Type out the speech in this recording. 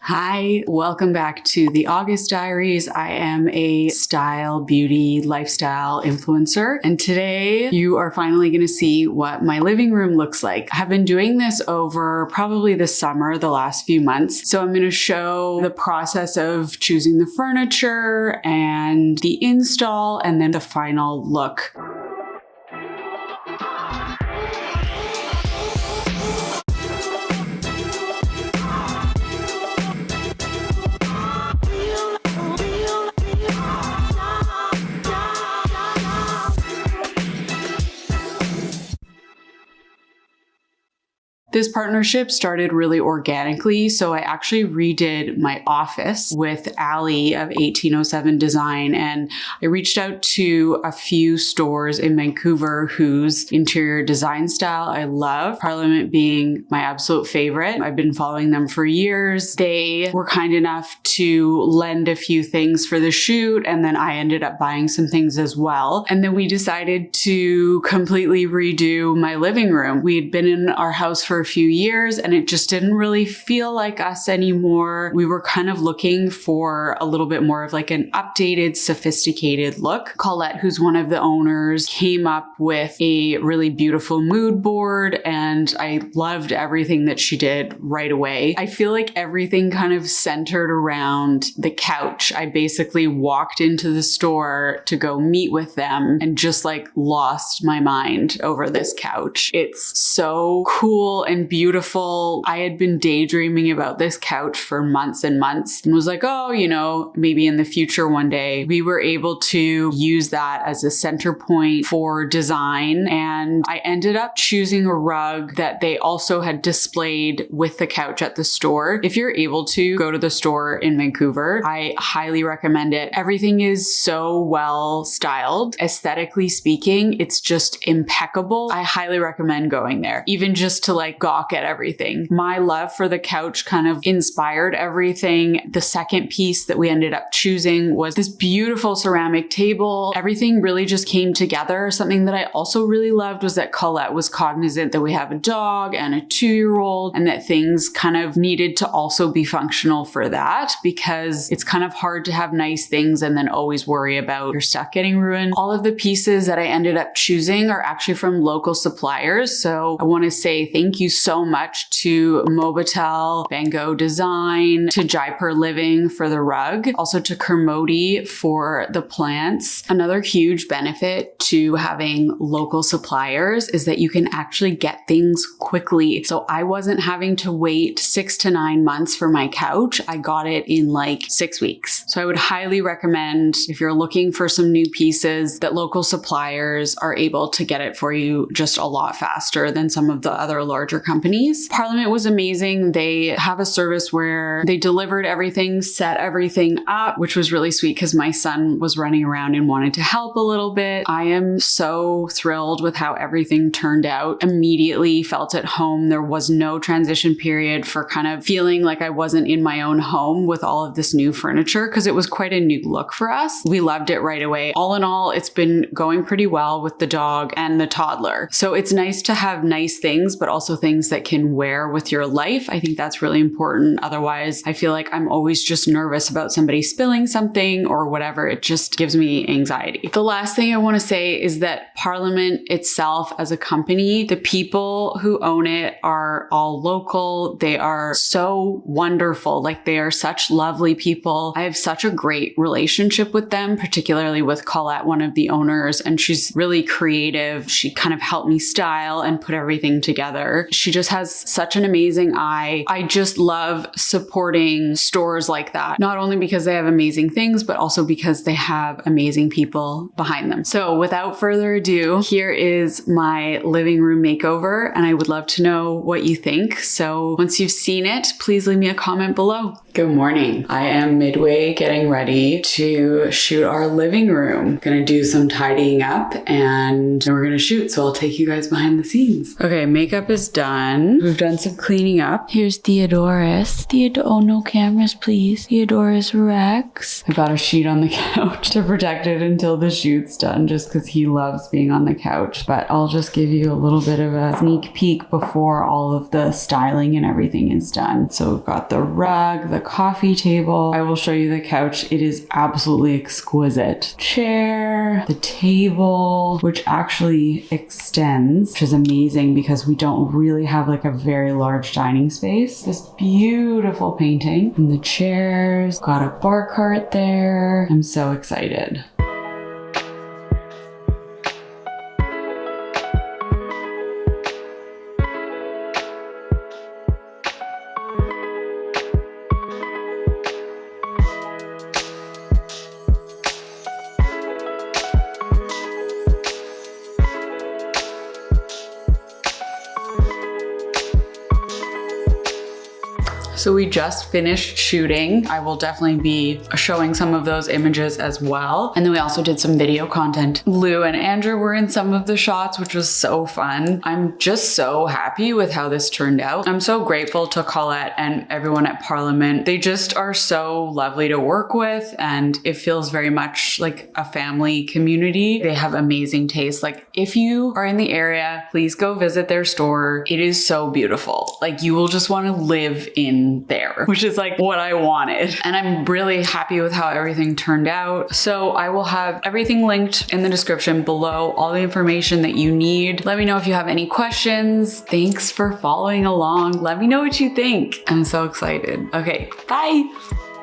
Hi, welcome back to the August Diaries. I am a style, beauty, lifestyle influencer, and today you are finally going to see what my living room looks like. I have been doing this over probably the summer, the last few months. So I'm going to show the process of choosing the furniture and the install and then the final look. This partnership started really organically, so I actually redid my office with Ali of 1807 Design, and I reached out to a few stores in Vancouver whose interior design style I love, Parliament being my absolute favorite. I've been following them for years. They were kind enough to lend a few things for the shoot, and then I ended up buying some things as well. And then we decided to completely redo my living room. We had been in our house for a few years and it just didn't really feel like us anymore. We were kind of looking for a little bit more of like an updated, sophisticated look. Colette, who's one of the owners, came up with a really beautiful mood board and I loved everything that she did right away. I feel like everything kind of centered around the couch. I basically walked into the store to go meet with them and just like lost my mind over this couch. It's so cool and beautiful. I had been daydreaming about this couch for months and months and was like, oh, maybe in the future one day. We were able to use that as a center point for design, and I ended up choosing a rug that they also had displayed with the couch at the store. If you're able to go to the store in Vancouver, I highly recommend it. Everything is so well styled. Aesthetically speaking, it's just impeccable. I highly recommend going there, even just to like gawk at everything. My love for the couch kind of inspired everything. The second piece that we ended up choosing was this beautiful ceramic table. Everything really just came together. Something that I also really loved was that Colette was cognizant that we have a dog and a 2-year-old and that things kind of needed to also be functional for that, because it's kind of hard to have nice things and then always worry about your stuff getting ruined. All of the pieces that I ended up choosing are actually from local suppliers. So I want to say thank you so much to Mobital, Gogh Design, to Jaipur Living for the rug, also to Kermodi for the plants. Another huge benefit to having local suppliers is that you can actually get things quickly. So I wasn't having to wait 6 to 9 months for my couch. I got it in like 6 weeks. So I would highly recommend, if you're looking for some new pieces, that local suppliers are able to get it for you just a lot faster than some of the other larger companies. Parliament was amazing. They have a service where they delivered everything, set everything up, which was really sweet because my son was running around and wanted to help a little bit. I am so thrilled with how everything turned out. Immediately felt at home. There was no transition period for kind of feeling like I wasn't in my own home with all of this new furniture, because it was quite a new look for us. We loved it right away. All in all, it's been going pretty well with the dog and the toddler. So it's nice to have nice things, but also things that can wear with your life. I think that's really important. Otherwise, I feel like I'm always just nervous about somebody spilling something or whatever. It just gives me anxiety. The last thing I want to say is that Parliament itself as a company, the people who own it are all local. They are so wonderful. Like, they are such lovely people. I have such a great relationship with them, particularly with Colette, one of the owners, and she's really creative. She kind of helped me style and put everything together. She just has such an amazing eye. I just love supporting stores like that, not only because they have amazing things, but also because they have amazing people behind them. So without further ado, here is my living room makeover, and I would love to know what you think. So once you've seen it, please leave me a comment below. Good morning. morning. I am midway getting ready to shoot our living room. Gonna do some tidying up and then we're gonna shoot. So I'll take you guys behind the scenes. Okay, makeup is done. We've done some cleaning up. Here's Theodorus. Oh, no cameras, please. Theodorus Rex. I got a sheet on the couch to protect it until the shoot's done, just because he loves being on the couch. But I'll just give you a little bit of a sneak peek before all of the styling and everything is done. So we've got the rug, the coffee table. I will show you the couch. It is absolutely exquisite. Chair, the table, which actually extends, which is amazing because we don't really have like a very large dining space. This beautiful painting and the chairs. Got a bar cart there. I'm so excited. So we just finished shooting. I will definitely be showing some of those images as well. And then we also did some video content. Lou and Andrew were in some of the shots, which was so fun. I'm just so happy with how this turned out. I'm so grateful to Colette and everyone at Parliament. They just are so lovely to work with and it feels very much like a family community. They have amazing taste. Like if you are in the area, please go visit their store. It is so beautiful. Like you will just want to live in there, which is like what I wanted. And I'm really happy with how everything turned out. So I will have everything linked in the description below, all the information that you need. Let me know if you have any questions. Thanks for following along. Let me know what you think. I'm so excited. Okay, bye.